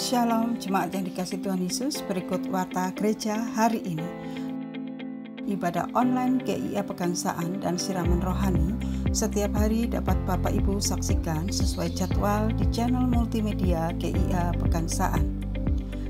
Shalom jemaat yang dikasihi Tuhan Yesus, berikut warta gereja hari ini. Ibadah online GIA Pegangsaan dan siraman rohani setiap hari dapat Bapak Ibu saksikan sesuai jadwal di channel multimedia GIA Pegangsaan.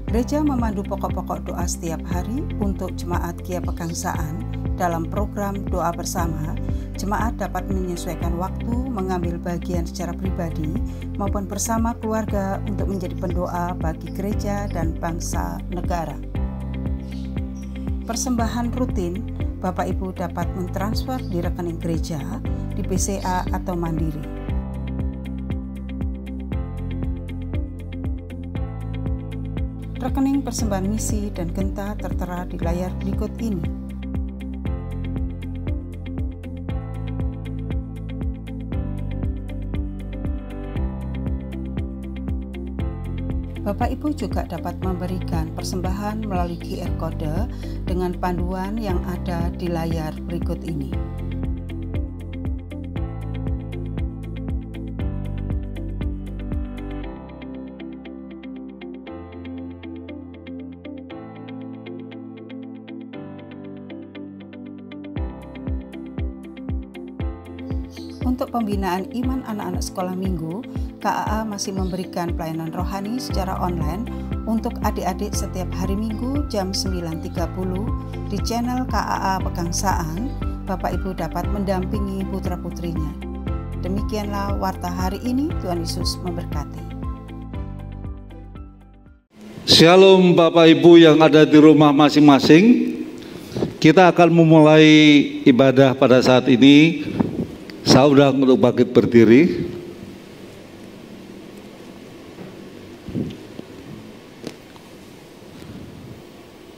Gereja memandu pokok-pokok doa setiap hari untuk jemaat GIA Pegangsaan. Dalam program doa bersama, jemaat dapat menyesuaikan waktu mengambil bagian secara pribadi maupun bersama keluarga untuk menjadi pendoa bagi gereja dan bangsa negara. Persembahan rutin Bapak Ibu dapat mentransfer di rekening gereja, di BCA atau Mandiri. Rekening persembahan misi dan genta tertera di layar berikut ini. Bapak Ibu juga dapat memberikan persembahan melalui QR Code dengan panduan yang ada di layar berikut ini. Untuk pembinaan iman anak-anak sekolah minggu, KAA masih memberikan pelayanan rohani secara online untuk adik-adik setiap hari Minggu jam 9.30 di channel KAA Pegangsaan. Bapak Ibu dapat mendampingi putra-putrinya. Demikianlah warta hari ini. Tuhan Yesus memberkati. Shalom Bapak Ibu yang ada di rumah masing-masing. Kita akan memulai ibadah pada saat ini. Saya undang untuk bangkit berdiri.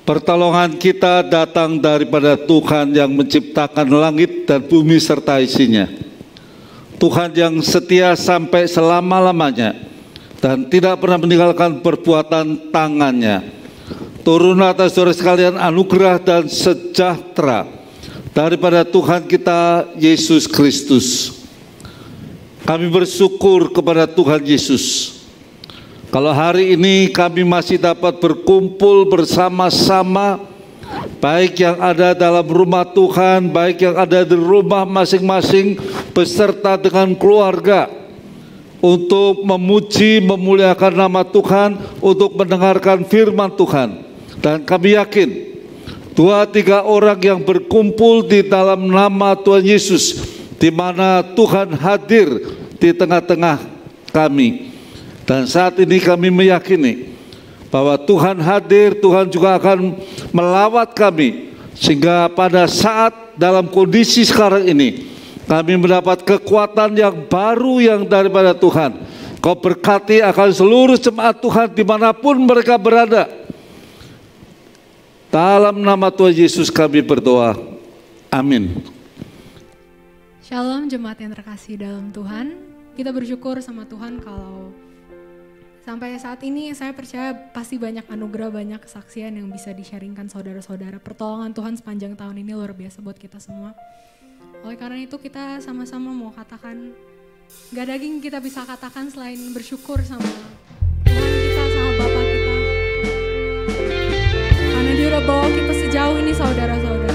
Pertolongan kita datang daripada Tuhan yang menciptakan langit dan bumi serta isinya. Tuhan yang setia sampai selama-lamanya dan tidak pernah meninggalkan perbuatan tangannya. Turun atas saudara sekalian anugerah dan sejahtera daripada Tuhan kita Yesus Kristus. Kami bersyukur kepada Tuhan Yesus. Kalau hari ini kami masih dapat berkumpul bersama-sama, baik yang ada dalam rumah Tuhan, baik yang ada di rumah masing-masing, beserta dengan keluarga, untuk memuji, memuliakan nama Tuhan, untuk mendengarkan firman Tuhan. Dan kami yakin 2-3 orang yang berkumpul di dalam nama Tuhan Yesus, di mana Tuhan hadir di tengah-tengah kami. Dan saat ini kami meyakini bahwa Tuhan hadir, Tuhan juga akan melawat kami, sehingga pada saat dalam kondisi sekarang ini kami mendapat kekuatan yang baru yang daripada Tuhan. Kau berkati akan seluruh jemaat Tuhan dimanapun mereka berada. Dalam nama Tuhan Yesus kami berdoa. Amin. Shalom jemaat yang terkasih dalam Tuhan. Kita bersyukur sama Tuhan kalau sampai saat ini saya percaya pasti banyak anugerah, banyak kesaksian yang bisa di-sharingkan saudara-saudara. Pertolongan Tuhan sepanjang tahun ini luar biasa buat kita semua. Oleh karena itu kita sama-sama mau katakan, gak ada lagi yang kita bisa katakan selain bersyukur sama Tuhan kita, sama Bapa kita. Karena Dia udah bawa kita sejauh ini saudara-saudara.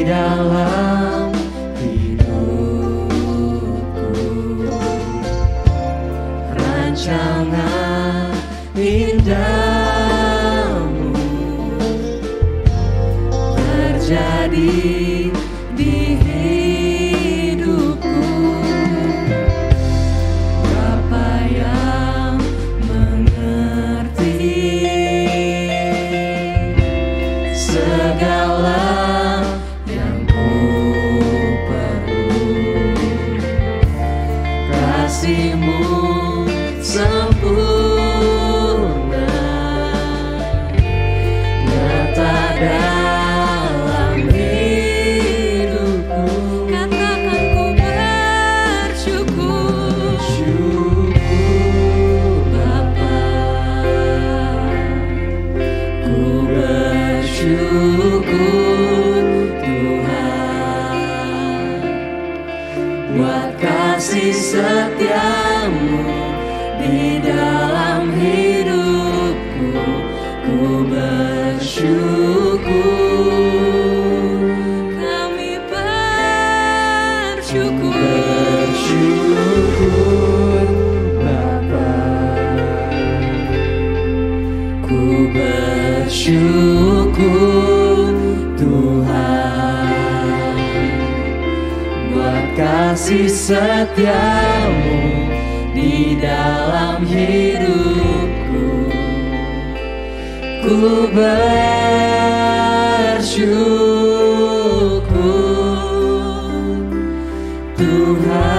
Dalam hidupku, rancangan indahmu terjadi di hidupku. Bapa yang mengerti segala kasih-Mu sempurna Ku bersyukur Tuhan buat kasih setiamu di dalam hidupku. Ku bersyukur Tuhan.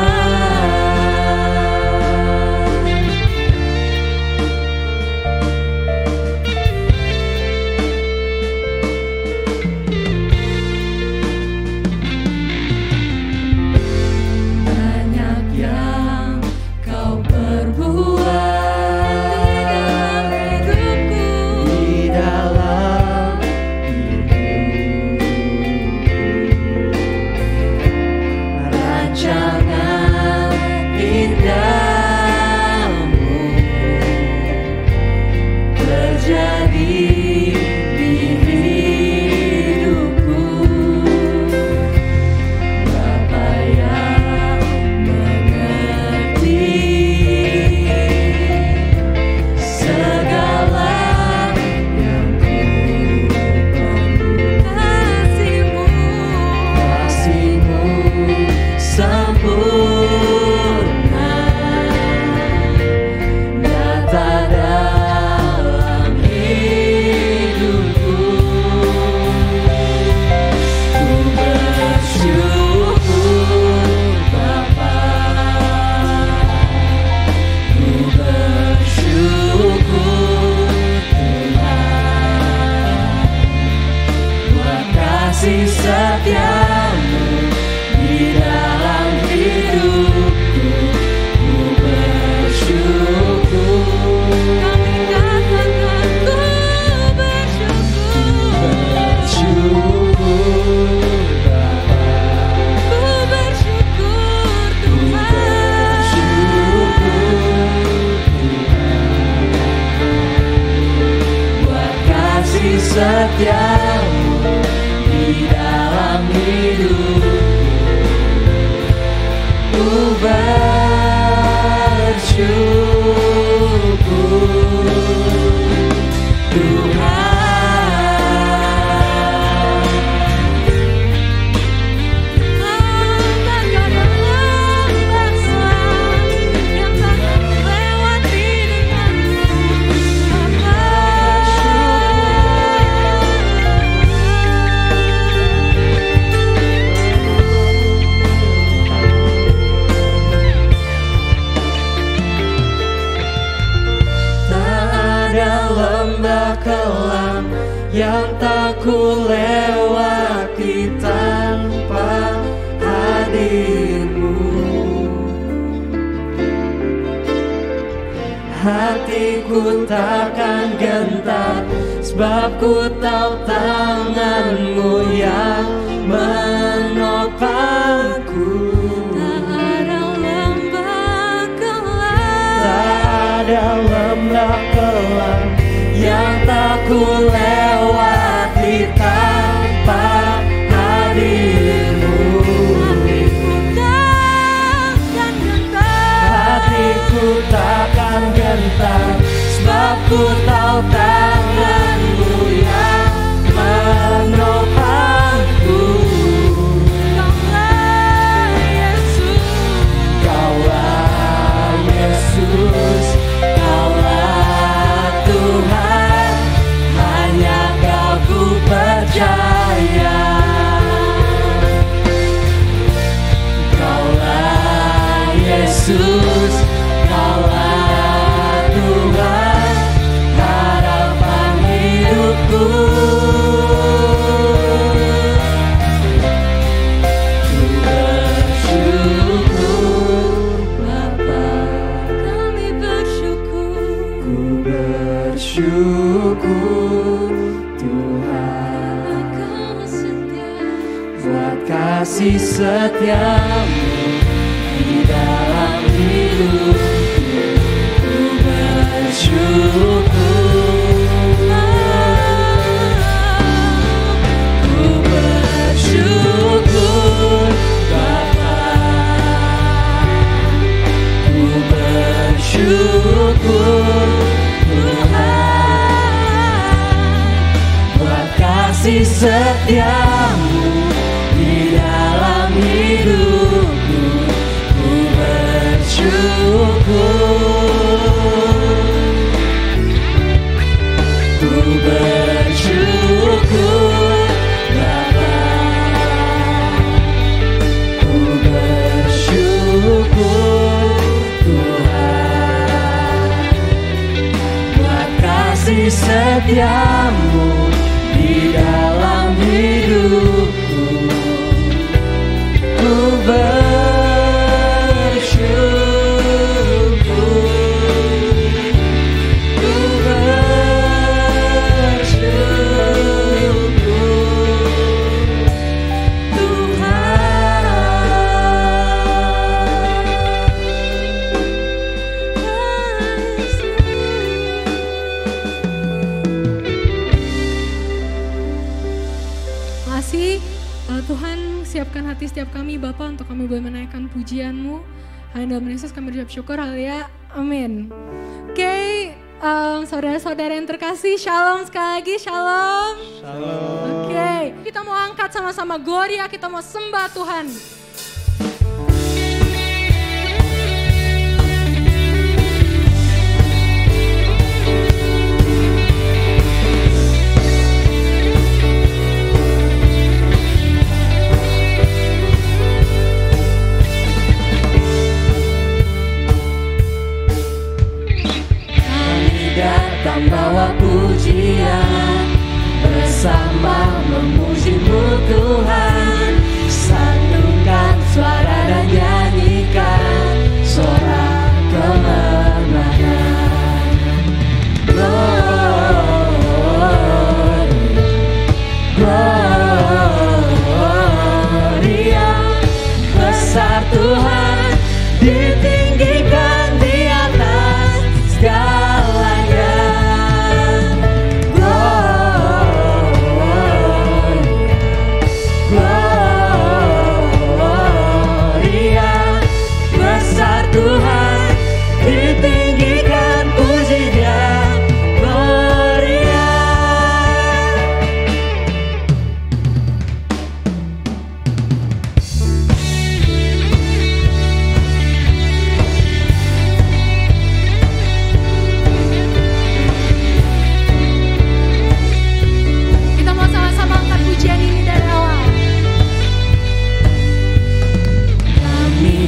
Setiamu di dalam hidupku, ku bersyukur Tuhan. Kelam yang tak ku lewati tanpa hadirmu. Hatiku takkan gentar, sebab ku tahu tanganmu yang menopangku. Tak ada lembah kelam, tak ada lembah kelam yang tak ku lewati tanpa hadirmu. Hatiku takkan gentar, sebab ku tahu tanganmu yang menopangku. Kaulah Yesus, Kaulah Yesus, Kaulah Tuhan, hanya Kau ku percaya. Kaulah Yesus, Kaulah Tuhan, harapan hidupku. Ku bersyukur Bapa, kami bersyukur. Ku bersyukur Tuhan, Kau setia, buat kasih setiamu di dalam hidupku. Ku bersyukur, ku bersyukur Bapa, ku bersyukur Tuhan. kasih setiamu di dalam hidupku, ku bersyukur, ku bersyukur Bapa, ku bersyukur Tuhan, buat kasih setiamu di dalam hidupku, ku bersyukur, ku bersyukur Tuhan, siapkan hati setiap kami Bapa untuk kami boleh menaikkan pujian-Mu. Hanya dalam Yesus kami berucap syukur, haleluya, amin. Oke, saudara-saudara yang terkasih, shalom sekali lagi, shalom. Shalom. Oke, kita mau angkat sama-sama Gloria, kita mau sembah Tuhan. Bawa pujian bersama memuji-Mu Tuhan, satukan suara dan nyanyikan sorak kemenangan. Gloria, besar Tuhan, ditinggikan di atas segalanya.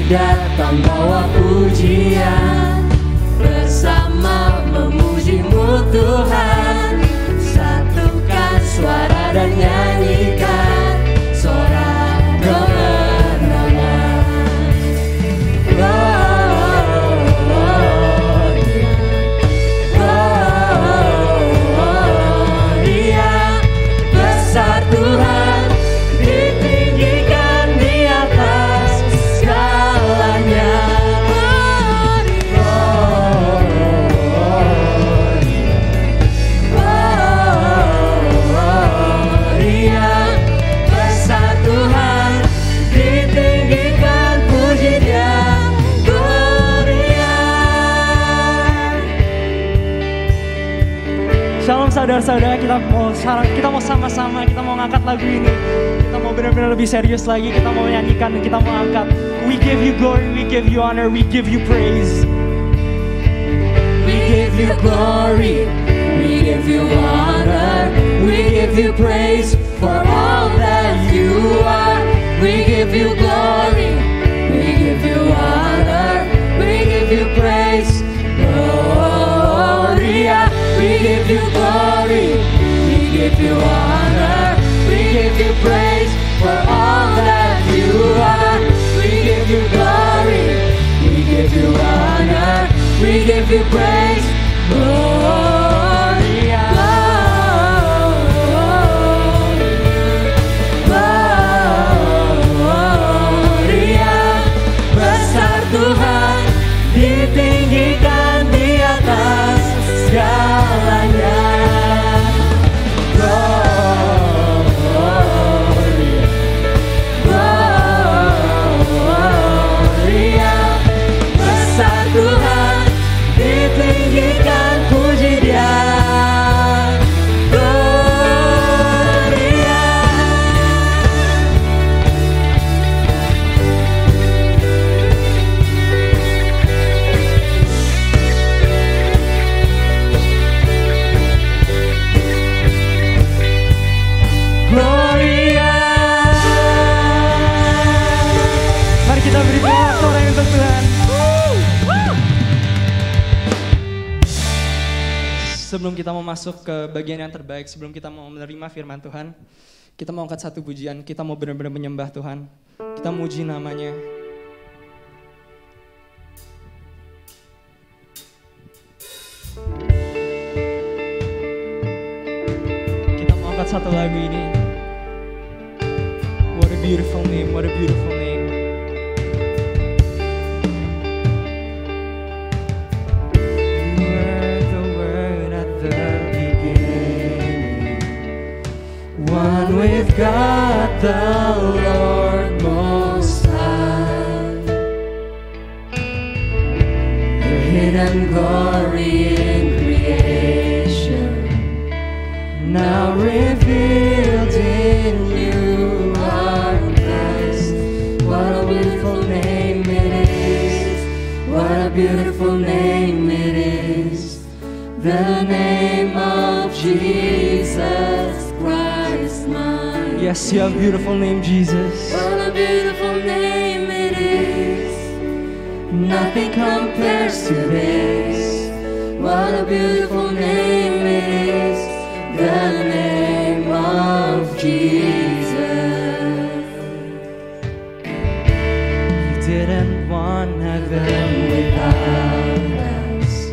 Datang bawa pujian bersama memuji-Mu Tuhan, satukan suara dan nyanyikan sorak kemenangan. Gloria, besar Tuhan, ditinggikan di atas segalanya. Gloria, besar Tuhan, ditinggikan puji-Nya. Gloria. Shalom saudara-saudara, kita mau sama-sama, kita mau ngangkat lagu ini. Kita mau benar-benar lebih serius lagi, kita mau nyanyikan, kita mau angkat. We give you glory, we give you honor, we give you praise. We give you glory, we give you honor, we give you praise for all that you are. We give you glory, we give you honor, we give you praise. Gloria, we give you glory, we give you honor, we give you praise for all that you are. We give you glory, we give you honor, we give you praise. Gloria, Gloria, besar Tuhan, ditinggikan di atas segalanya. Gloria, besar Tuhan, ditinggikan sebelum kita mau masuk ke bagian yang terbaik, sebelum kita mau menerima firman Tuhan, kita mau angkat satu pujian, kita mau benar-benar menyembah Tuhan, kita muji namanya. Kita mau angkat satu lagu ini. What a beautiful name, what a beautiful name. One with God the Lord Most High, your hidden glory in creation, now revealed in you are Christ. What a beautiful name it is, what a beautiful name it is, the name of Jesus Christ mine. Yes, you have a beautiful name, Jesus. What a beautiful name it is, nothing compares to this. What a beautiful name it is, the name of Jesus. You didn't want heaven Without us,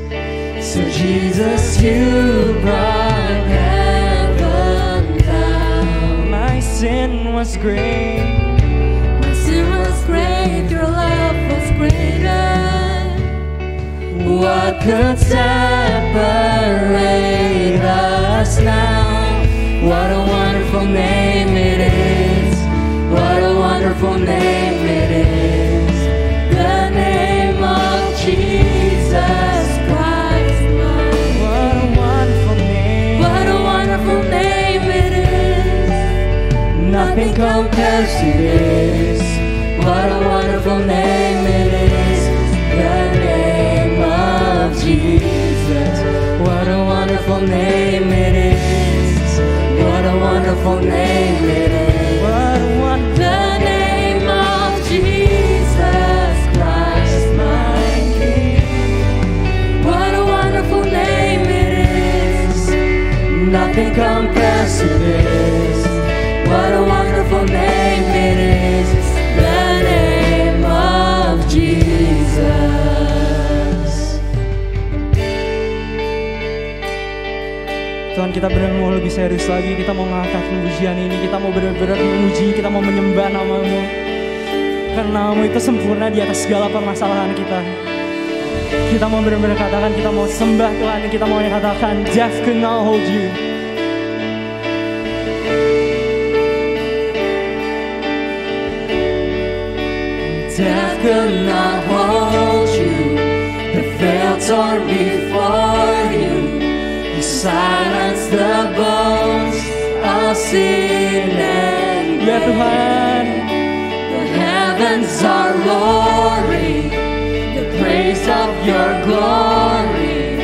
so Jesus, you brought heaven down. My sin was great. My sin was great, your love was greater. What could separate us now? What a wonderful name it is, what a wonderful name it is, the name of Jesus Christ mine. What a wonderful name. What a wonderful name it is, nothing compares to this. What a wonderful name it is, the name of Jesus. What a wonderful name it is, what a wonderful name it is, What a wonderful the name of Jesus Christ my King. What a wonderful name it is, nothing compares to this. What a wonderful name it is, the name of Jesus. Tuhan, kita benar mau lebih serius lagi. Kita mau ngangkat pujian ini. Kita mau benar-benar memuji. Kita mau menyembah nama-Mu. Karena nama-Mu itu sempurna di atas segala permasalahan kita. Kita mau benar-benar katakan, kita mau sembah Tuhan. Dan kita mau katakan, death could not hold you. Death could not hold you, the veil torn before you. You silenced the bones of sin and Ya grave. Tuhan, The heavens are roaring, the praise of your glory.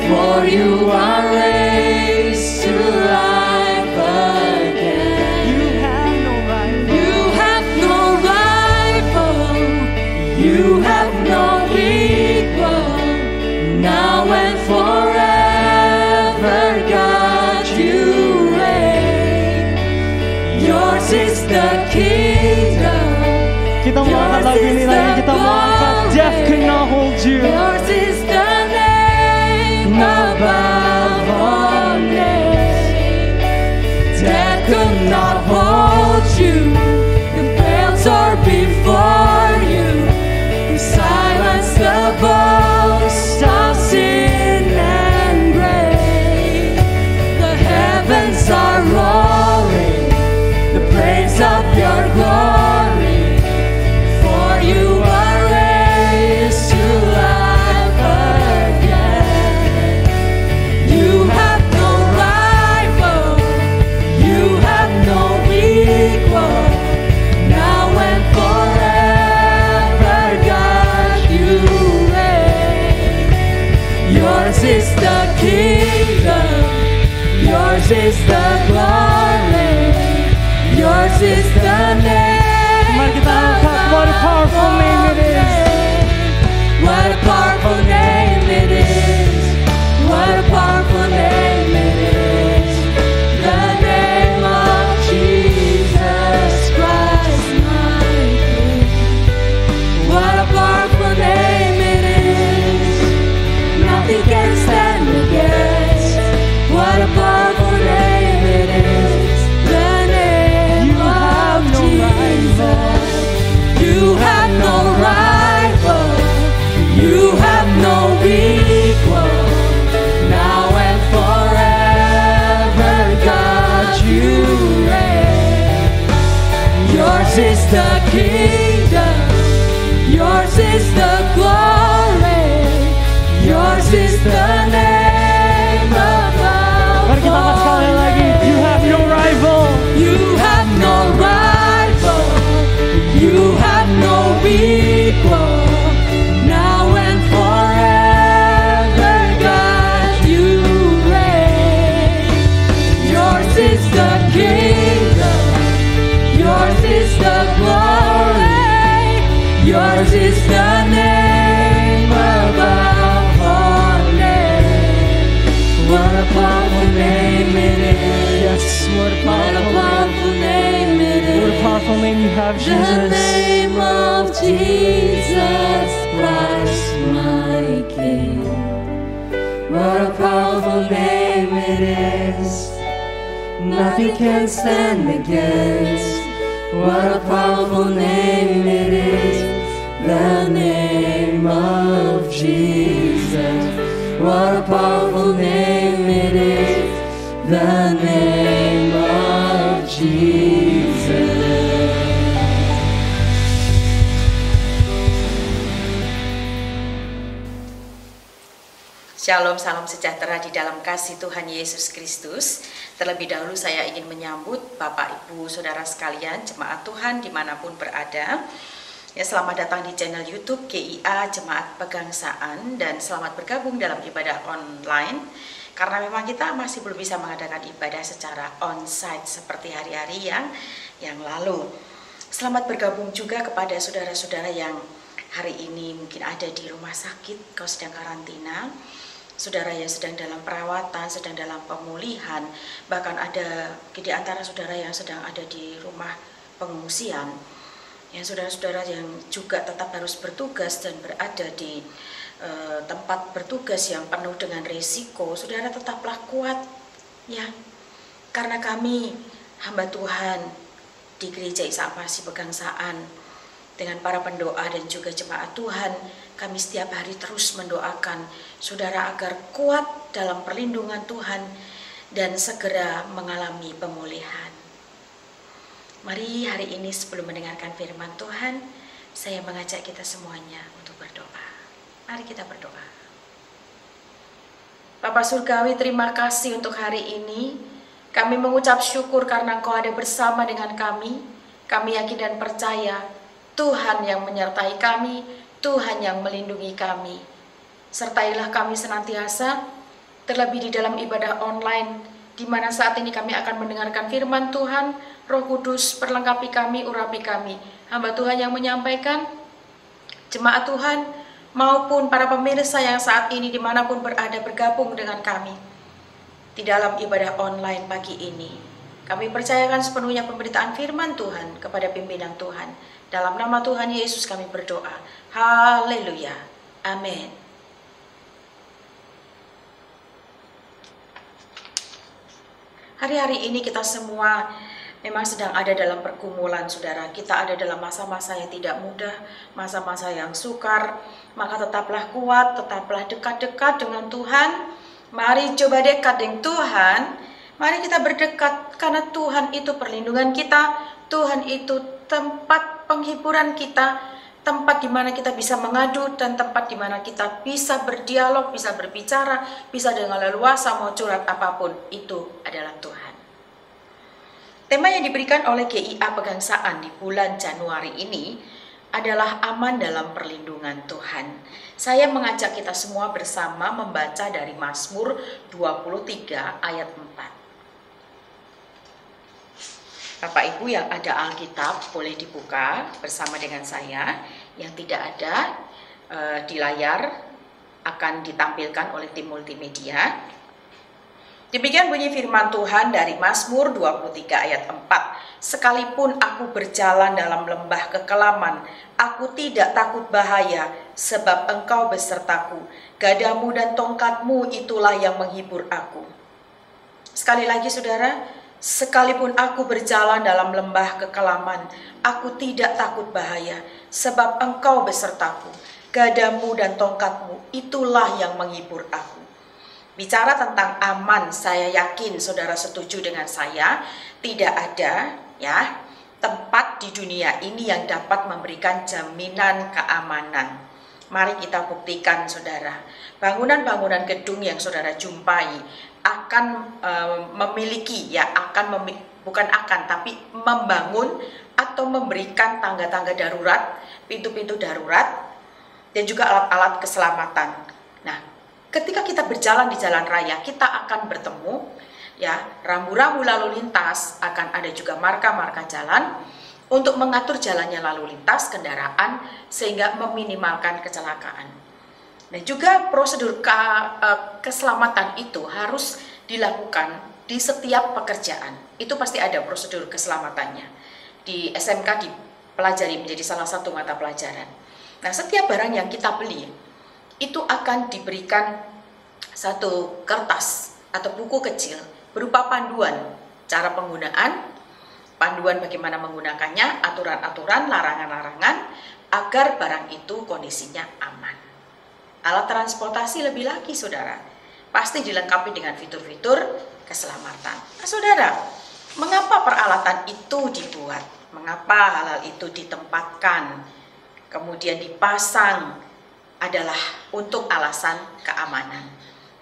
For you are raised to life again. you have no right. You have no rival, you have no equal. Now and forever, God, you reign. Yours is the kingdom. Kita mau angkat lagu ini lagi. Kita mau angkat, death could not hold you. Yours is the name above all names. Death could not hold you. The veils are before you. You silence the boast of sin and grave. The heavens are roaring, the praise of your glory. For you are raised to life again. You have no rival, you have no equal. Now and forever, God, you reign. Yours is the kingdom, yours is the glory, yours is the name. Mari kita angkat, what a powerful name it is. What a powerful name it is. What a powerful is the kingdom, yours is the glory, yours is the name above. Mari kita angkat sekali lagi. You have no rival. You have no rival. You have no equal. Now and forever, God, you reign. Yours is the kingdom. Yours is the glory. Yours is the name above all names. What a powerful name it is. Yes, what a What a powerful name it is. What a powerful name you have, The Jesus. name of Jesus Christ, my King. What a powerful name it is. Nothing can stand against. What a powerful name it is. The name of Jesus. What a powerful name it is. The name of Jesus. Shalom, salam sejahtera di dalam kasih Tuhan Yesus Kristus. Terlebih dahulu saya ingin menyambut Bapak, Ibu, Saudara sekalian, jemaat Tuhan dimanapun berada. Ya, selamat datang di channel YouTube GIA Jemaat Pegangsaan dan selamat bergabung dalam ibadah online. Karena memang kita masih belum bisa mengadakan ibadah secara onsite seperti hari-hari yang lalu. Selamat bergabung juga kepada saudara-saudara yang hari ini mungkin ada di rumah sakit, kau sedang karantina. Saudara yang sedang dalam perawatan, sedang dalam pemulihan, bahkan ada di antara saudara yang sedang ada di rumah pengungsian, yang saudara-saudara yang juga tetap harus bertugas dan berada di tempat bertugas yang penuh dengan risiko. Saudara tetaplah kuat, ya, karena kami hamba Tuhan di Gereja Isa Apasi Pegangsaan dengan para pendoa dan juga jemaat Tuhan, kami setiap hari terus mendoakan saudara agar kuat dalam perlindungan Tuhan dan segera mengalami pemulihan. Mari hari ini sebelum mendengarkan firman Tuhan, saya mengajak kita semuanya untuk berdoa. Mari kita berdoa. Bapa Surgawi, terima kasih untuk hari ini. Kami mengucap syukur karena Engkau ada bersama dengan kami. Kami yakin dan percaya Tuhan yang menyertai kami, Tuhan yang melindungi kami. Sertailah kami senantiasa, terlebih di dalam ibadah online, di mana saat ini kami akan mendengarkan firman Tuhan. Roh Kudus perlengkapi kami, urapi kami. Hamba Tuhan yang menyampaikan, jemaat Tuhan, maupun para pemirsa yang saat ini dimanapun berada bergabung dengan kami di dalam ibadah online pagi ini. Kami percayakan sepenuhnya pemberitaan firman Tuhan kepada pimpinan Tuhan. Dalam nama Tuhan Yesus kami berdoa. Haleluya. Amin. Hari-hari ini kita semua memang sedang ada dalam pergumulan, saudara. Kita ada dalam masa-masa yang tidak mudah, masa-masa yang sukar. Maka tetaplah kuat, tetaplah dekat-dekat dengan Tuhan. Mari coba dekat dengan Tuhan. Mari kita berdekat karena Tuhan itu perlindungan kita. Tuhan itu tempat penghiburan kita, tempat di mana kita bisa mengadu, dan tempat di mana kita bisa berdialog, bisa berbicara, bisa dengan leluasa mau curhat apapun, itu adalah Tuhan. Tema yang diberikan oleh GIA Pegangsaan di bulan Januari ini adalah aman dalam perlindungan Tuhan. Saya mengajak kita semua bersama membaca dari Mazmur 23 ayat 4. Bapak Ibu yang ada Alkitab boleh dibuka bersama dengan saya. Yang tidak ada di layar akan ditampilkan oleh tim multimedia. Demikian bunyi firman Tuhan dari Mazmur 23 ayat 4. Sekalipun aku berjalan dalam lembah kekelaman, aku tidak takut bahaya, sebab Engkau besertaku. Gadamu dan tongkatmu itulah yang menghibur aku. Sekali lagi saudara, sekalipun aku berjalan dalam lembah kekelaman, aku tidak takut bahaya, sebab Engkau besertaku. Gadamu dan tongkatmu itulah yang menghibur aku. Bicara tentang aman, saya yakin saudara setuju dengan saya, tidak ada ya tempat di dunia ini yang dapat memberikan jaminan keamanan. Mari kita buktikan, saudara. Bangunan-bangunan gedung yang saudara jumpai akan memiliki, tapi membangun atau memberikan tangga-tangga darurat, pintu-pintu darurat, dan juga alat-alat keselamatan. Nah, ketika kita berjalan di jalan raya, kita akan bertemu rambu-rambu lalu lintas, akan ada juga marka-marka jalan untuk mengatur jalannya lalu lintas kendaraan sehingga meminimalkan kecelakaan. Dan juga prosedur keselamatan itu harus dilakukan di setiap pekerjaan. Itu pasti ada prosedur keselamatannya. Di SMK dipelajari menjadi salah satu mata pelajaran. Nah, setiap barang yang kita beli itu akan diberikan satu kertas atau buku kecil berupa panduan cara penggunaan, panduan bagaimana menggunakannya, aturan-aturan, larangan-larangan, agar barang itu kondisinya aman. Alat transportasi lebih lagi, saudara, pasti dilengkapi dengan fitur-fitur keselamatan. Nah, saudara, mengapa peralatan itu dibuat? Mengapa hal-hal itu ditempatkan, kemudian dipasang, adalah untuk alasan keamanan.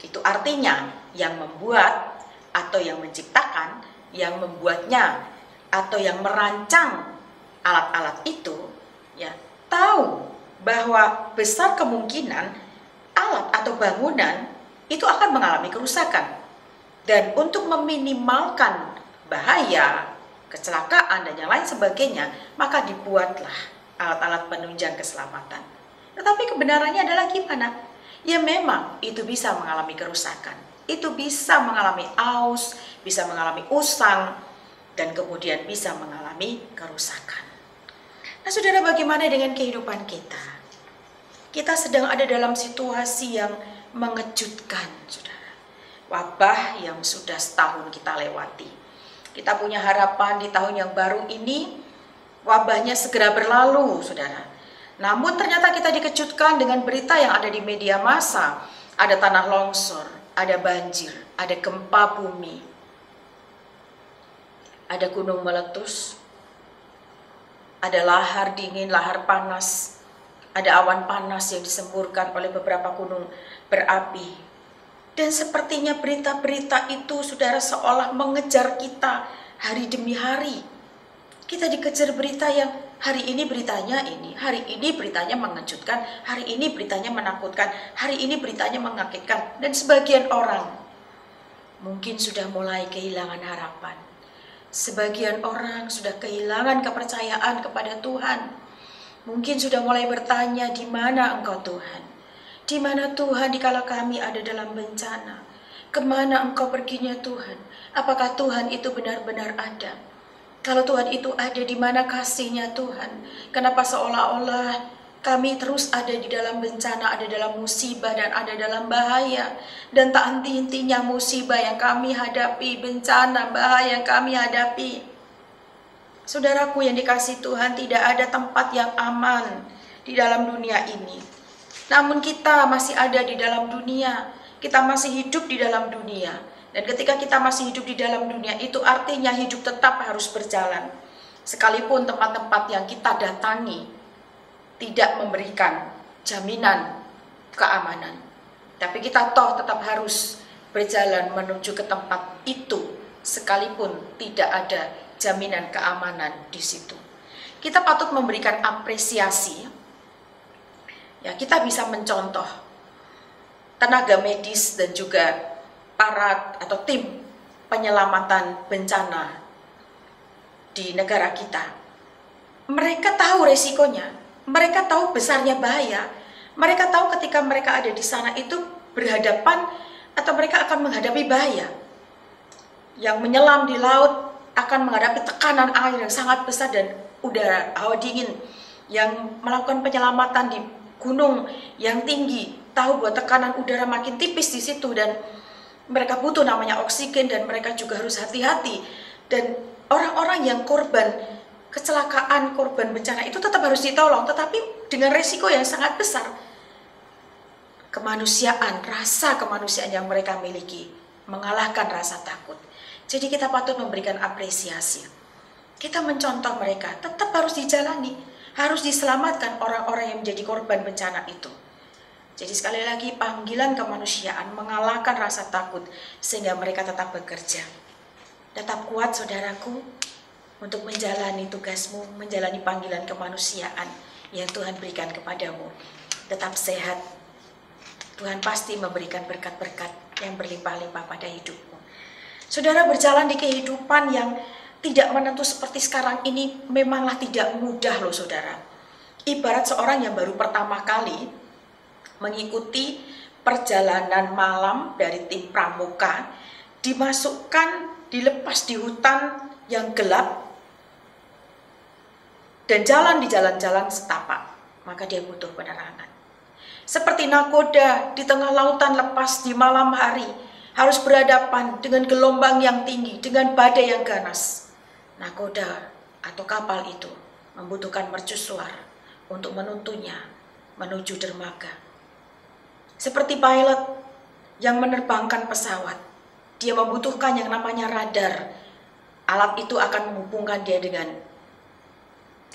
Itu artinya yang membuat atau yang menciptakan, yang membuatnya atau yang merancang alat-alat itu tahu bahwa besar kemungkinan alat atau bangunan itu akan mengalami kerusakan. Dan untuk meminimalkan bahaya, kecelakaan dan yang lain sebagainya, maka dibuatlah alat-alat penunjang keselamatan. Tetapi kebenarannya adalah gimana? Ya memang itu bisa mengalami kerusakan. Itu bisa mengalami aus, bisa mengalami usang, dan kemudian bisa mengalami kerusakan. Nah, saudara, bagaimana dengan kehidupan kita? Kita sedang ada dalam situasi yang mengejutkan, saudara. Wabah yang sudah setahun kita lewati. Kita punya harapan di tahun yang baru ini, wabahnya segera berlalu, saudara. Namun ternyata kita dikejutkan dengan berita yang ada di media massa. Ada tanah longsor, ada banjir, ada gempa bumi, ada gunung meletus, ada lahar dingin, lahar panas, ada awan panas yang disemburkan oleh beberapa gunung berapi. Dan sepertinya berita-berita itu, saudara, seolah mengejar kita hari demi hari. Kita dikejar berita yang hari ini beritanya ini, hari ini beritanya mengejutkan, hari ini beritanya menakutkan, hari ini beritanya mengagetkan. Dan sebagian orang mungkin sudah mulai kehilangan harapan. Sebagian orang sudah kehilangan kepercayaan kepada Tuhan. Mungkin sudah mulai bertanya, di mana Engkau Tuhan? Di mana Tuhan dikala kami ada dalam bencana? Kemana Engkau perginya Tuhan? Apakah Tuhan itu benar-benar ada? Kalau Tuhan itu ada, di mana kasih-Nya Tuhan? Kenapa seolah-olah kami terus ada di dalam bencana, ada dalam musibah, dan ada dalam bahaya? Dan tak henti-hentinya musibah yang kami hadapi, bencana, bahaya yang kami hadapi. Saudaraku yang dikasihi Tuhan, tidak ada tempat yang aman di dalam dunia ini. Namun kita masih ada di dalam dunia, kita masih hidup di dalam dunia. Dan ketika kita masih hidup di dalam dunia, itu artinya hidup tetap harus berjalan. Sekalipun tempat-tempat yang kita datangi tidak memberikan jaminan keamanan, tapi kita toh tetap harus berjalan menuju ke tempat itu, sekalipun tidak ada jaminan keamanan di situ. Kita patut memberikan apresiasi. Ya, kita bisa mencontoh tenaga medis dan juga para atau tim penyelamatan bencana di negara kita. Mereka tahu resikonya, mereka tahu besarnya bahaya, mereka tahu ketika mereka ada di sana itu berhadapan atau mereka akan menghadapi bahaya. Yang menyelam di laut akan menghadapi tekanan air yang sangat besar dan udara, hawa dingin. Yang melakukan penyelamatan di gunung yang tinggi tahu bahwa tekanan udara makin tipis di situ dan mereka butuh namanya oksigen, dan mereka juga harus hati-hati. Dan orang-orang yang korban kecelakaan, korban bencana itu tetap harus ditolong, tetapi dengan resiko yang sangat besar. Kemanusiaan, rasa kemanusiaan yang mereka miliki mengalahkan rasa takut. Jadi kita patut memberikan apresiasi. Kita mencontoh mereka, tetap harus dijalani, harus diselamatkan orang-orang yang menjadi korban bencana itu. Jadi sekali lagi panggilan kemanusiaan mengalahkan rasa takut sehingga mereka tetap bekerja. Tetap kuat saudaraku untuk menjalani tugasmu, menjalani panggilan kemanusiaan yang Tuhan berikan kepadamu. Tetap sehat. Tuhan pasti memberikan berkat-berkat yang berlimpah-limpah pada hidupmu. Saudara, berjalan di kehidupan yang tidak menentu seperti sekarang ini memanglah tidak mudah loh saudara. Ibarat seorang yang baru pertama kali mengikuti perjalanan malam dari tim pramuka, dimasukkan, dilepas di hutan yang gelap, dan jalan di jalan-jalan setapak, maka dia butuh penerangan. Seperti nakoda di tengah lautan lepas di malam hari, harus berhadapan dengan gelombang yang tinggi, dengan badai yang ganas. Nakoda atau kapal itu membutuhkan mercusuar untuk menuntunnya menuju dermaga. Seperti pilot yang menerbangkan pesawat, dia membutuhkan yang namanya radar. Alat itu akan menghubungkan dia dengan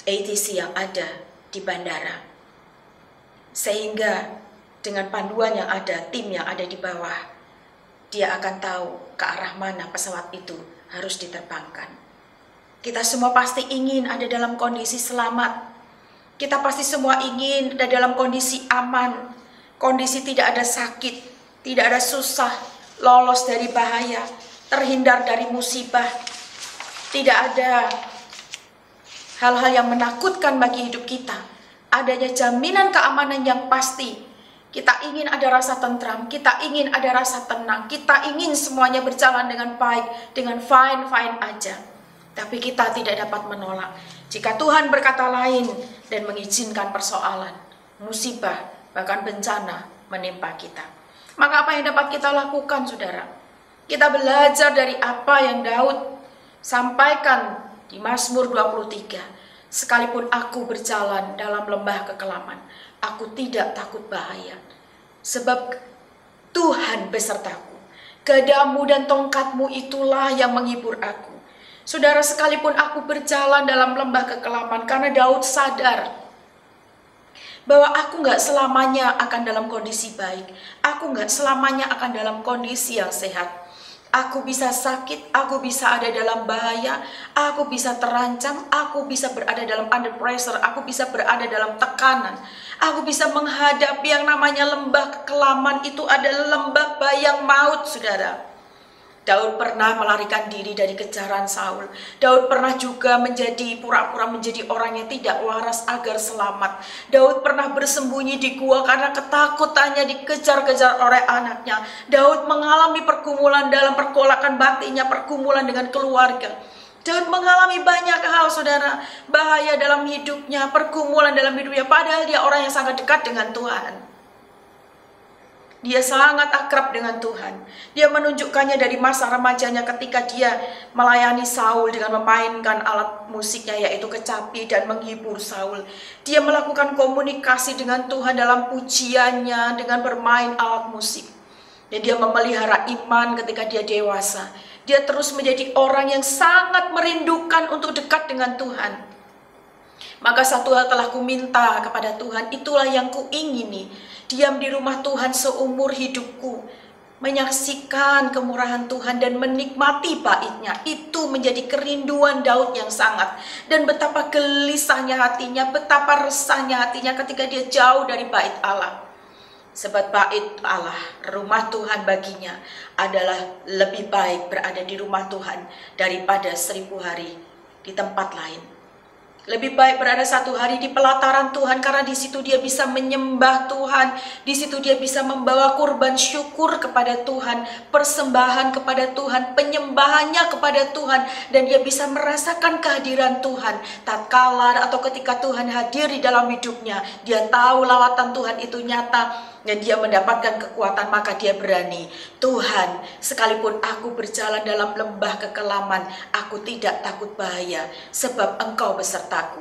ATC yang ada di bandara. Sehingga dengan panduan yang ada, tim yang ada di bawah, dia akan tahu ke arah mana pesawat itu harus diterbangkan. Kita semua pasti ingin ada dalam kondisi selamat. Kita pasti semua ingin ada dalam kondisi aman. Kondisi tidak ada sakit, tidak ada susah, lolos dari bahaya, terhindar dari musibah. Tidak ada hal-hal yang menakutkan bagi hidup kita. Adanya jaminan keamanan yang pasti. Kita ingin ada rasa tentram, kita ingin ada rasa tenang, kita ingin semuanya berjalan dengan baik, dengan fine-fine aja. Tapi kita tidak dapat menolak jika Tuhan berkata lain dan mengizinkan persoalan, musibah, bahkan bencana menimpa kita. Maka apa yang dapat kita lakukan saudara? Kita belajar dari apa yang Daud sampaikan di Mazmur 23. Sekalipun aku berjalan dalam lembah kekelaman, aku tidak takut bahaya. Sebab Tuhan besertaku. Gadamu dan tongkatmu itulah yang menghibur aku. Saudara, sekalipun aku berjalan dalam lembah kekelaman, karena Daud sadar bahwa aku gak selamanya akan dalam kondisi baik. Aku gak selamanya akan dalam kondisi yang sehat. Aku bisa sakit, aku bisa ada dalam bahaya, aku bisa terancam, aku bisa berada dalam under pressure, aku bisa berada dalam tekanan. Aku bisa menghadapi yang namanya lembah kekelaman, itu adalah lembah bayang maut, saudara. Daud pernah melarikan diri dari kejaran Saul. Daud pernah juga pura-pura menjadi orang yang tidak waras agar selamat. Daud pernah bersembunyi di gua karena ketakutannya dikejar-kejar oleh anaknya. Daud mengalami pergumulan dalam pergolakan batinnya, pergumulan dengan keluarga. Daud mengalami banyak hal, saudara. Bahaya dalam hidupnya, pergumulan dalam hidupnya. Padahal dia orang yang sangat dekat dengan Tuhan. Dia sangat akrab dengan Tuhan. Dia menunjukkannya dari masa remajanya ketika dia melayani Saul dengan memainkan alat musiknya yaitu kecapi dan menghibur Saul. Dia melakukan komunikasi dengan Tuhan dalam pujiannya dengan bermain alat musik. Dan dia memelihara iman ketika dia dewasa. Dia terus menjadi orang yang sangat merindukan untuk dekat dengan Tuhan. Maka satu hal telah kuminta kepada Tuhan, itulah yang kuingini. Diam di rumah Tuhan seumur hidupku, menyaksikan kemurahan Tuhan dan menikmati baitnya. Itu menjadi kerinduan Daud yang sangat. Dan betapa gelisahnya hatinya, betapa resahnya hatinya ketika dia jauh dari bait Allah. Sebab bait Allah, rumah Tuhan baginya adalah lebih baik berada di rumah Tuhan daripada 1000 hari di tempat lain. Lebih baik berada 1 hari di pelataran Tuhan karena di situ dia bisa menyembah Tuhan, di situ dia bisa membawa kurban syukur kepada Tuhan, persembahan kepada Tuhan, penyembahannya kepada Tuhan, dan dia bisa merasakan kehadiran Tuhan. Tatkala atau ketika Tuhan hadir di dalam hidupnya, dia tahu lawatan Tuhan itu nyata. Dan dia mendapatkan kekuatan, maka dia berani. Tuhan, sekalipun aku berjalan dalam lembah kekelaman, aku tidak takut bahaya, sebab Engkau besertaku.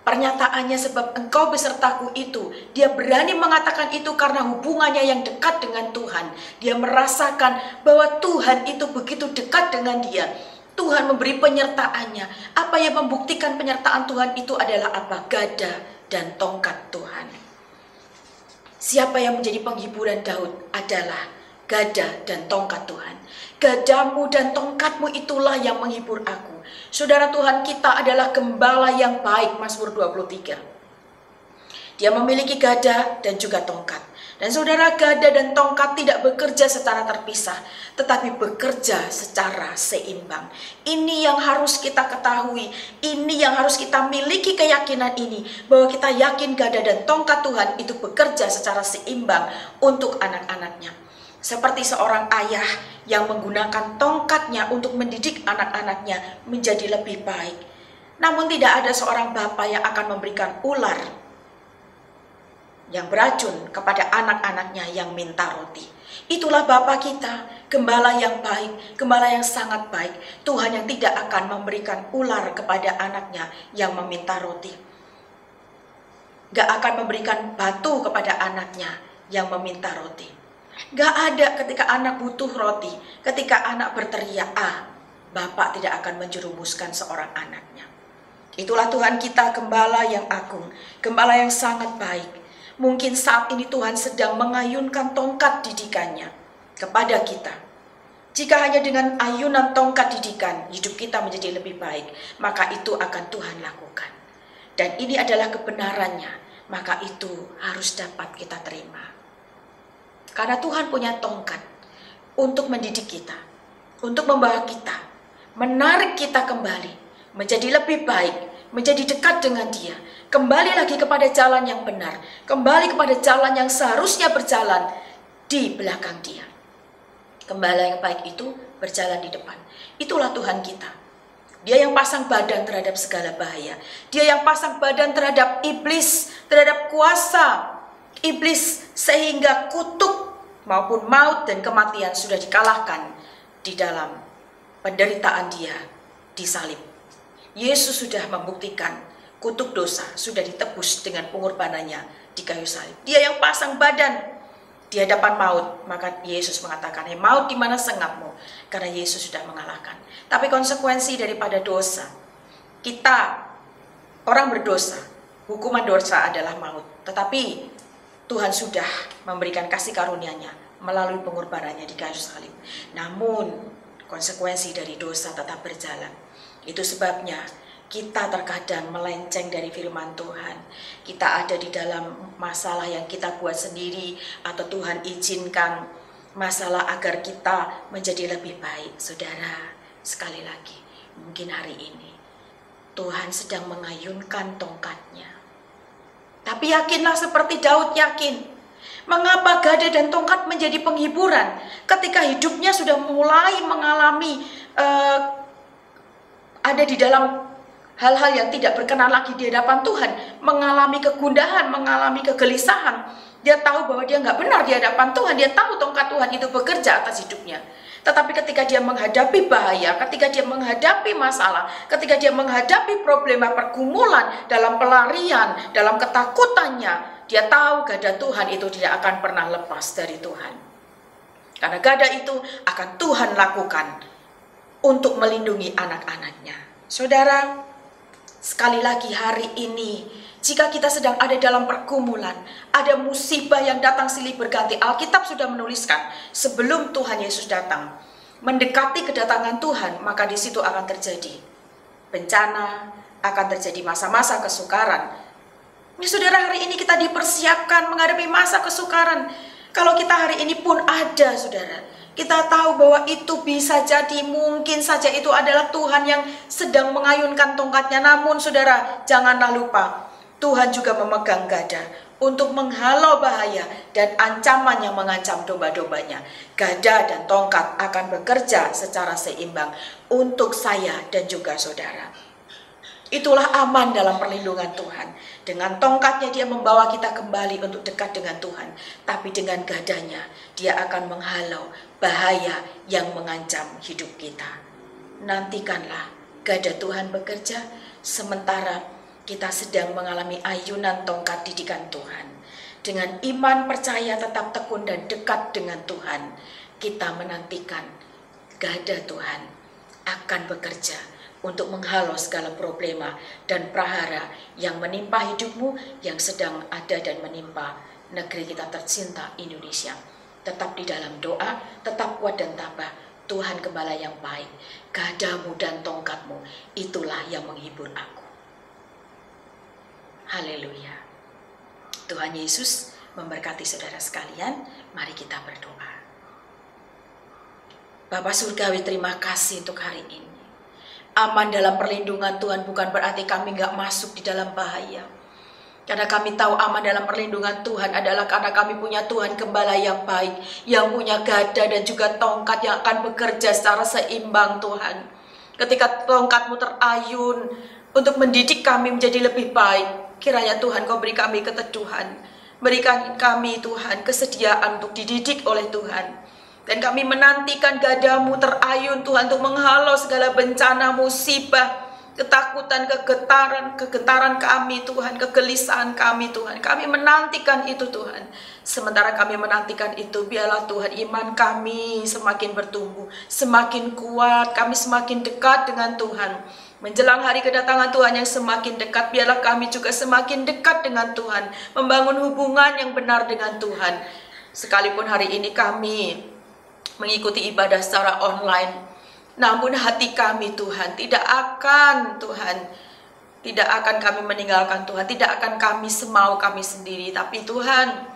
Pernyataannya sebab Engkau besertaku itu, dia berani mengatakan itu karena hubungannya yang dekat dengan Tuhan. Dia merasakan bahwa Tuhan itu begitu dekat dengan dia. Tuhan memberi penyertaannya. Apa yang membuktikan penyertaan Tuhan itu adalah apa? Gada dan tongkat Tuhan. Siapa yang menjadi penghiburan Daud adalah gada dan tongkat Tuhan. Gadamu dan tongkatmu itulah yang menghibur aku. Saudara, Tuhan kita adalah gembala yang baik, Mazmur 23. Dia memiliki gada dan juga tongkat. Dan saudara, gada dan tongkat tidak bekerja secara terpisah, tetapi bekerja secara seimbang. Ini yang harus kita ketahui, ini yang harus kita miliki keyakinan ini, bahwa kita yakin gada dan tongkat Tuhan itu bekerja secara seimbang untuk anak-anaknya. Seperti seorang ayah yang menggunakan tongkatnya untuk mendidik anak-anaknya menjadi lebih baik. Namun tidak ada seorang bapa yang akan memberikan ular yang beracun kepada anak-anaknya yang minta roti. Itulah Bapa kita, gembala yang baik, gembala yang sangat baik. Tuhan yang tidak akan memberikan ular kepada anaknya yang meminta roti. Gak akan memberikan batu kepada anaknya yang meminta roti. Gak ada ketika anak butuh roti, ketika anak berteriak, Bapak tidak akan menjerumuskan seorang anaknya. Itulah Tuhan kita, gembala yang agung, gembala yang sangat baik. Mungkin saat ini Tuhan sedang mengayunkan tongkat didikannya kepada kita. Jika hanya dengan ayunan tongkat didikan hidup kita menjadi lebih baik, maka itu akan Tuhan lakukan. Dan ini adalah kebenarannya, maka itu harus dapat kita terima. Karena Tuhan punya tongkat untuk mendidik kita, untuk membawa kita, menarik kita kembali, menjadi lebih baik, menjadi dekat dengan Dia, kembali lagi kepada jalan yang benar, kembali kepada jalan yang seharusnya berjalan di belakang Dia. Gembala yang baik itu berjalan di depan. Itulah Tuhan kita. Dia yang pasang badan terhadap segala bahaya. Dia yang pasang badan terhadap iblis, terhadap kuasa iblis, sehingga kutuk maupun maut dan kematian sudah dikalahkan di dalam penderitaan Dia di salib. Yesus sudah membuktikan kutuk dosa sudah ditebus dengan pengorbanannya di kayu salib. Dia yang pasang badan di hadapan maut, maka Yesus mengatakan, maut di mana sengatmu? Karena Yesus sudah mengalahkan. Tapi konsekuensi daripada dosa, kita orang berdosa, hukuman dosa adalah maut. Tetapi Tuhan sudah memberikan kasih karunia-Nya melalui pengorbanannya di kayu salib. Namun konsekuensi dari dosa tetap berjalan. Itu sebabnya kita terkadang melenceng dari firman Tuhan. Kita ada di dalam masalah yang kita buat sendiri, atau Tuhan izinkan masalah agar kita menjadi lebih baik. Saudara, sekali lagi, mungkin hari ini Tuhan sedang mengayunkan tongkat-Nya. Tapi yakinlah seperti Daud yakin. Mengapa gada dan tongkat menjadi penghiburan ketika hidupnya sudah mulai mengalami ada di dalam hal-hal yang tidak berkenan lagi di hadapan Tuhan, mengalami kegundahan, mengalami kegelisahan. Dia tahu bahwa dia nggak benar di hadapan Tuhan, dia tahu tongkat Tuhan itu bekerja atas hidupnya. Tetapi ketika dia menghadapi bahaya, ketika dia menghadapi masalah, ketika dia menghadapi problema pergumulan dalam pelarian, dalam ketakutannya, dia tahu gada Tuhan itu tidak akan pernah lepas dari Tuhan. Karena gada itu akan Tuhan lakukan untuk melindungi anak-anaknya. Saudara, sekali lagi hari ini, jika kita sedang ada dalam pergumulan, ada musibah yang datang silih berganti, Alkitab sudah menuliskan, sebelum Tuhan Yesus datang, mendekati kedatangan Tuhan, maka di situ akan terjadi bencana, akan terjadi masa-masa kesukaran. Ya, saudara, hari ini kita dipersiapkan menghadapi masa kesukaran. Kalau kita hari ini pun ada, saudara, kita tahu bahwa itu bisa jadi, mungkin saja itu adalah Tuhan yang sedang mengayunkan tongkatnya. Namun saudara, janganlah lupa, Tuhan juga memegang gada untuk menghalau bahaya dan ancaman yang mengancam domba-dombanya. Gada dan tongkat akan bekerja secara seimbang untuk saya dan juga saudara. Itulah aman dalam perlindungan Tuhan. Dengan tongkatnya dia membawa kita kembali untuk dekat dengan Tuhan. Tapi dengan gadanya dia akan menghalau bahaya yang mengancam hidup kita. Nantikanlah gada Tuhan bekerja sementara kita sedang mengalami ayunan tongkat didikan Tuhan. Dengan iman percaya tetap tekun dan dekat dengan Tuhan, kita menantikan gada Tuhan akan akan bekerja untuk menghalau segala problema dan prahara yang menimpa hidupmu, yang sedang ada dan menimpa negeri kita tercinta Indonesia. Tetap di dalam doa, tetap kuat dan tabah. Tuhan Gembala yang baik, gadamu dan tongkatmu, itulah yang menghibur aku. Haleluya. Tuhan Yesus memberkati saudara sekalian. Mari kita berdoa. Bapa Surgawi, terima kasih untuk hari ini. Aman dalam perlindungan Tuhan bukan berarti kami gak masuk di dalam bahaya. Karena kami tahu aman dalam perlindungan Tuhan adalah karena kami punya Tuhan Gembala yang baik, yang punya gada dan juga tongkat yang akan bekerja secara seimbang Tuhan. Ketika tongkat-Mu terayun untuk mendidik kami menjadi lebih baik, kiranya Tuhan Kau beri kami keteduhan, berikan kami Tuhan kesediaan untuk dididik oleh Tuhan. Dan kami menantikan gada-Mu terayun Tuhan untuk menghalau segala bencana, musibah, ketakutan, kegetaran kami Tuhan, kegelisahan kami Tuhan. Kami menantikan itu Tuhan. Sementara kami menantikan itu, biarlah Tuhan iman kami semakin bertumbuh, semakin kuat, kami semakin dekat dengan Tuhan. Menjelang hari kedatangan Tuhan yang semakin dekat, biarlah kami juga semakin dekat dengan Tuhan, membangun hubungan yang benar dengan Tuhan. Sekalipun hari ini kami mengikuti ibadah secara online, namun hati kami Tuhan tidak akan kami meninggalkan Tuhan, tidak akan kami semau kami sendiri. Tapi Tuhan,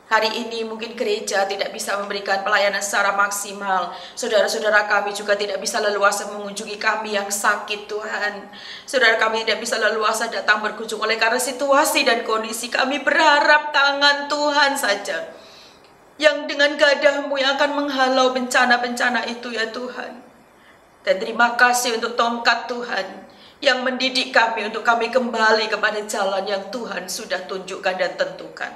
hari ini mungkin gereja tidak bisa memberikan pelayanan secara maksimal. Saudara-saudara kami juga tidak bisa leluasa mengunjungi kami yang sakit Tuhan. Saudara kami tidak bisa leluasa datang berkunjung oleh karena situasi dan kondisi. Kami berharap tangan Tuhan saja yang dengan gada-Mu yang akan menghalau bencana-bencana itu ya Tuhan. Dan terima kasih untuk tongkat Tuhan yang mendidik kami untuk kami kembali kepada jalan yang Tuhan sudah tunjukkan dan tentukan.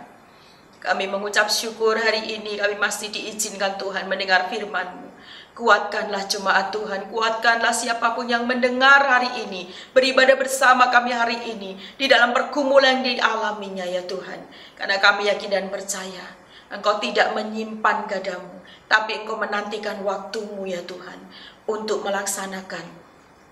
Kami mengucap syukur hari ini kami masih diizinkan Tuhan mendengar firman-Mu. Kuatkanlah jemaat Tuhan, kuatkanlah siapapun yang mendengar hari ini, beribadah bersama kami hari ini, di dalam pergumulan yang dialaminya ya Tuhan. Karena kami yakin dan percaya, Engkau tidak menyimpan gada-Mu, tapi Engkau menantikan waktu-Mu ya Tuhan, untuk melaksanakan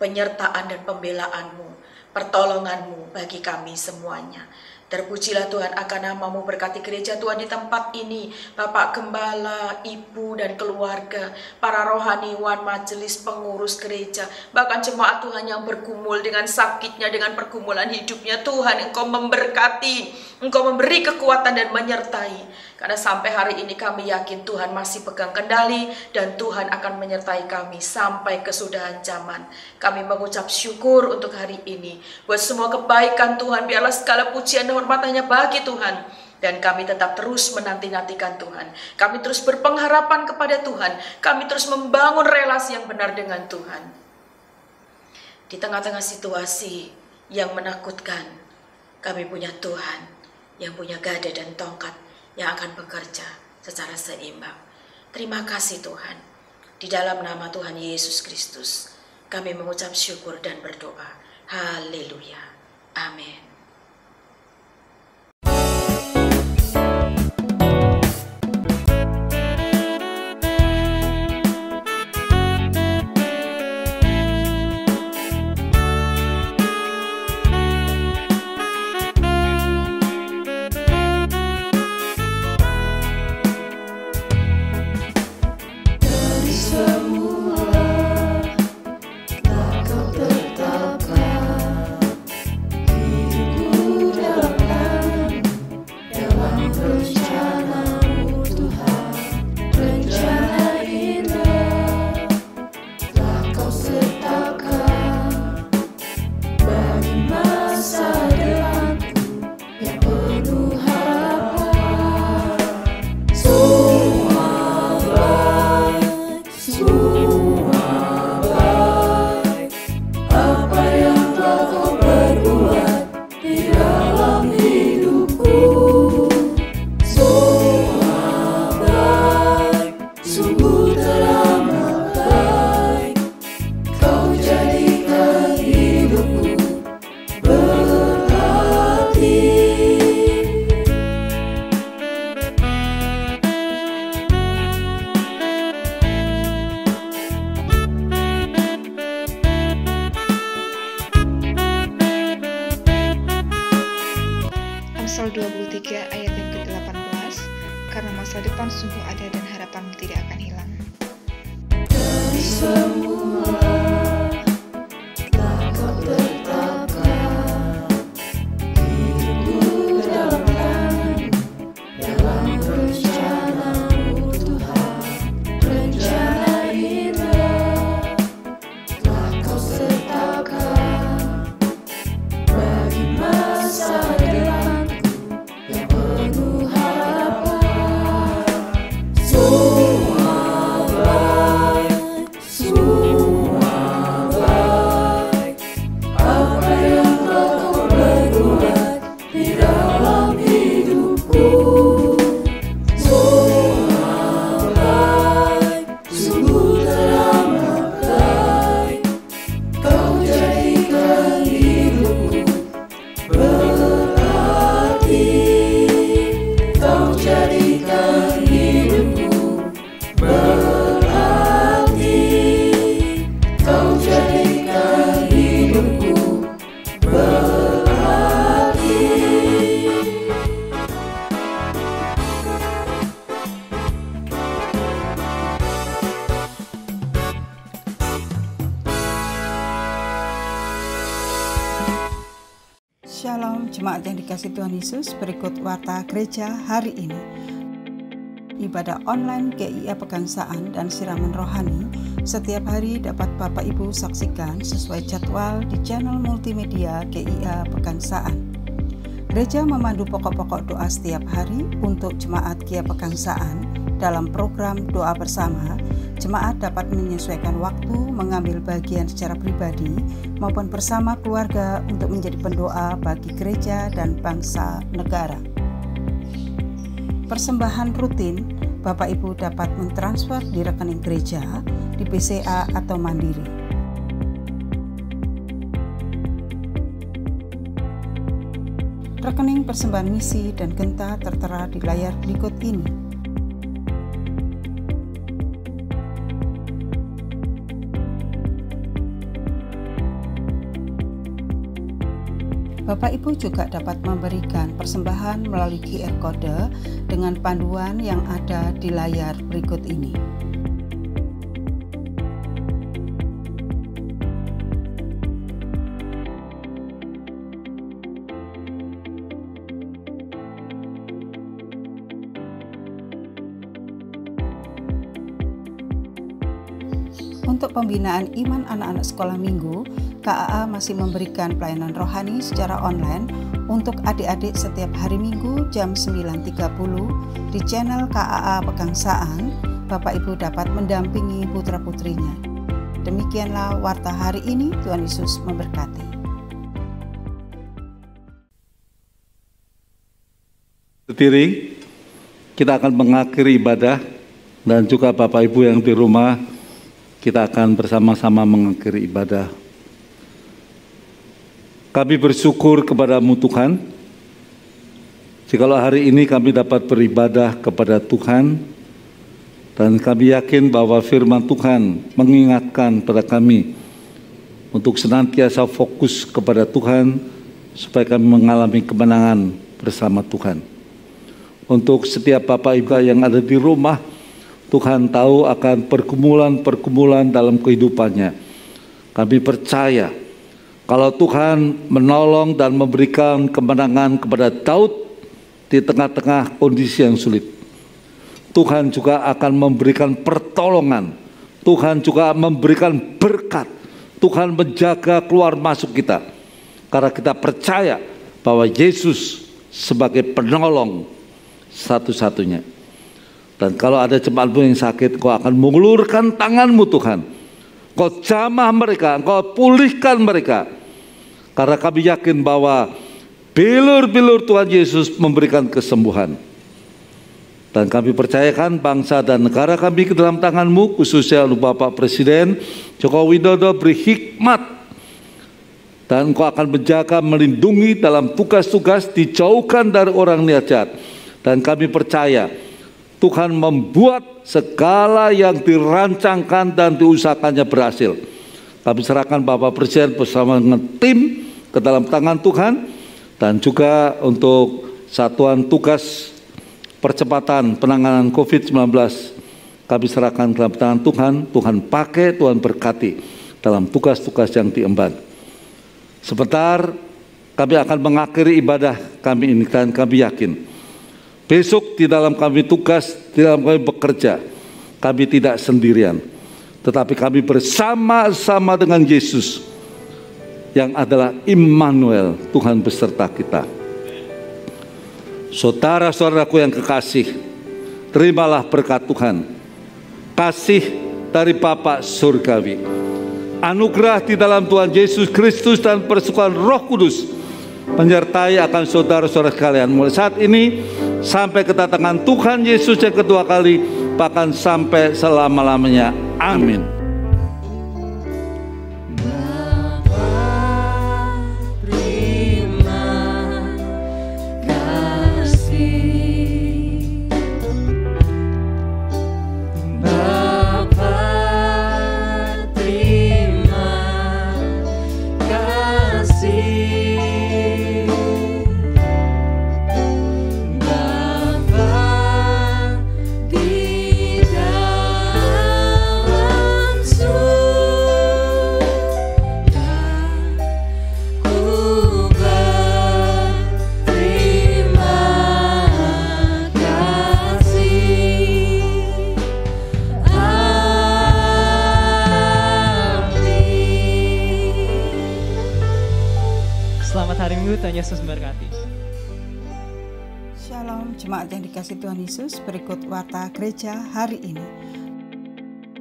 penyertaan dan pembelaan-Mu, pertolongan-Mu bagi kami semuanya. Terpujilah Tuhan akan nama-Mu, berkati gereja Tuhan di tempat ini, Bapak Gembala, Ibu dan keluarga, para rohaniwan, majelis pengurus gereja, bahkan jemaat Tuhan yang bergumul dengan sakitnya, dengan pergumulan hidupnya. Tuhan, Engkau memberkati, Engkau memberi kekuatan dan menyertai. Karena sampai hari ini kami yakin Tuhan masih pegang kendali dan Tuhan akan menyertai kami sampai kesudahan zaman. Kami mengucap syukur untuk hari ini. Buat semua kebaikan Tuhan, biarlah segala pujian dan hormat hanya bagi Tuhan. Dan kami tetap terus menanti-nantikan Tuhan. Kami terus berpengharapan kepada Tuhan. Kami terus membangun relasi yang benar dengan Tuhan. Di tengah-tengah situasi yang menakutkan, kami punya Tuhan yang punya gada dan tongkat yang akan bekerja secara seimbang. Terima kasih Tuhan. Di dalam nama Tuhan Yesus Kristus, kami mengucap syukur dan berdoa. Haleluya. Amin. Semua telah Kau tetapkan Amsal 23 ayat yang ke-18, karena masa depan sungguh ada dan harapanmu tidak akan hilang. Dari semula telah kau tetapkan hidupku dalam tangan-Mu, dalam rencana-Mu Tuhan. Rencana indah telah kau tetapkan bagi masa depanku yang penuh harapan. Apa yang telah kau perbuat di dalam hidupku, semua baik, sungguh teramat baik. Kau jadikan hidupku berarti, kau jadikan hidupku berarti, kau jadikan hidupku berarti. Shalom jemaat yang dikasihi Tuhan Yesus, berikut warta gereja hari ini. Ibadah online GIA Pegangsaan dan siraman rohani setiap hari dapat Bapak Ibu saksikan sesuai jadwal di channel multimedia GIA Pegangsaan. Gereja memandu pokok-pokok doa setiap hari untuk jemaat GIA Pegangsaan. Dalam program doa bersama, jemaat dapat menyesuaikan waktu mengambil bagian secara pribadi maupun bersama keluarga untuk menjadi pendoa bagi gereja dan bangsa negara. Persembahan rutin Bapak Ibu dapat mentransfer di rekening gereja, di BCA atau Mandiri. Rekening persembahan misi dan genta tertera di layar berikut ini. Bapak Ibu juga dapat memberikan persembahan melalui QR Code dengan panduan yang ada di layar berikut ini. Untuk pembinaan iman anak-anak sekolah minggu, KAA masih memberikan pelayanan rohani secara online untuk adik-adik setiap hari Minggu jam 9.30 di channel KAA Pegangsaan. Bapak Ibu dapat mendampingi putra-putrinya. Demikianlah warta hari ini, Tuhan Yesus memberkati. Berdiri, kita akan mengakhiri ibadah dan juga Bapak Ibu yang di rumah, kita akan bersama-sama mengakhiri ibadah. Kami bersyukur kepada-Mu Tuhan, jikalau hari ini kami dapat beribadah kepada Tuhan, dan kami yakin bahwa firman Tuhan mengingatkan pada kami untuk senantiasa fokus kepada Tuhan, supaya kami mengalami kemenangan bersama Tuhan. Untuk setiap Bapak Ibu yang ada di rumah, Tuhan tahu akan pergumulan-pergumulan dalam kehidupannya. Kami percaya kalau Tuhan menolong dan memberikan kemenangan kepada Daud di tengah-tengah kondisi yang sulit, Tuhan juga akan memberikan pertolongan, Tuhan juga memberikan berkat, Tuhan menjaga keluar masuk kita, karena kita percaya bahwa Yesus sebagai penolong satu-satunya. Dan kalau ada jemaat-Mu yang sakit, Kau akan mengulurkan tangan-Mu Tuhan, Kau jamah mereka, Kau pulihkan mereka. Karena kami yakin bahwa bilur-bilur Tuhan Yesus memberikan kesembuhan. Dan kami percayakan bangsa dan negara kami ke dalam tangan-Mu, khususnya Bapak Presiden Joko Widodo, beri hikmat. Dan Kau akan menjaga, melindungi dalam tugas-tugas, dijauhkan dari orang niat jahat. Dan kami percaya Tuhan membuat segala yang dirancangkan dan diusahakannya berhasil. Kami serahkan Bapak Presiden bersama dengan tim ke dalam tangan Tuhan, dan juga untuk Satuan Tugas Percepatan Penanganan COVID-19 kami serahkan dalam tangan Tuhan. Tuhan pakai, Tuhan berkati dalam tugas-tugas yang diemban. Sebentar kami akan mengakhiri ibadah kami ini dan kami yakin besok di dalam kami tugas, di dalam kami bekerja, kami tidak sendirian, tetapi kami bersama-sama dengan Yesus yang adalah Immanuel, Tuhan beserta kita. Saudara-saudaraku yang kekasih, terimalah berkat Tuhan, kasih dari Bapa Surgawi, anugerah di dalam Tuhan Yesus Kristus dan persekutuan Roh Kudus menyertai akan saudara-saudara sekalian mulai saat ini sampai kedatangan Tuhan Yesus yang kedua kali, bahkan sampai selama-lamanya. Amin. Tuhan Yesus memberkati. Shalom jemaat yang dikasihi Tuhan Yesus, berikut warta gereja hari ini.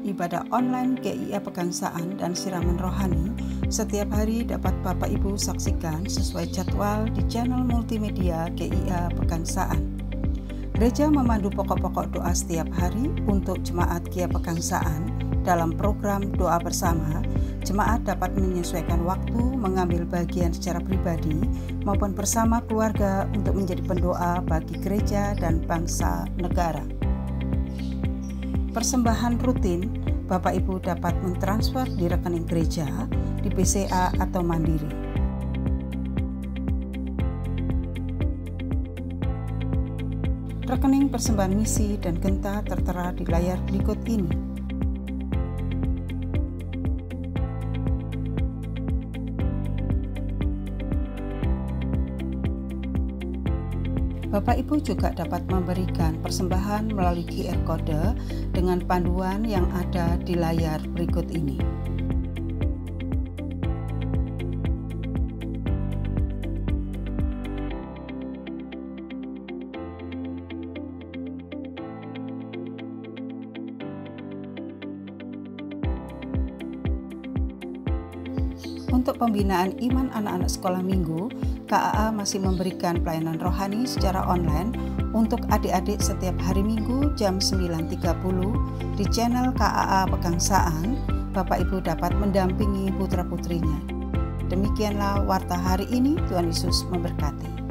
Ibadah online GIA Pegangsaan dan siraman rohani setiap hari dapat Bapak Ibu saksikan sesuai jadwal di channel multimedia GIA Pegangsaan. Gereja memandu pokok-pokok doa setiap hari untuk jemaat GIA Pegangsaan. Dalam program doa bersama, jemaat dapat menyesuaikan waktu mengambil bagian secara pribadi maupun bersama keluarga untuk menjadi pendoa bagi gereja dan bangsa negara. Persembahan rutin Bapak Ibu dapat mentransfer di rekening gereja, di BCA atau Mandiri. Rekening persembahan misi dan genta tertera di layar berikut ini. Bapak Ibu juga dapat memberikan persembahan melalui QR Code dengan panduan yang ada di layar berikut ini. Untuk pembinaan iman anak-anak sekolah minggu, KAA masih memberikan pelayanan rohani secara online untuk adik-adik setiap hari Minggu jam 9.30 di channel KAA Pegangsaan. Bapak Ibu dapat mendampingi putra-putrinya. Demikianlah warta hari ini, Tuhan Yesus memberkati.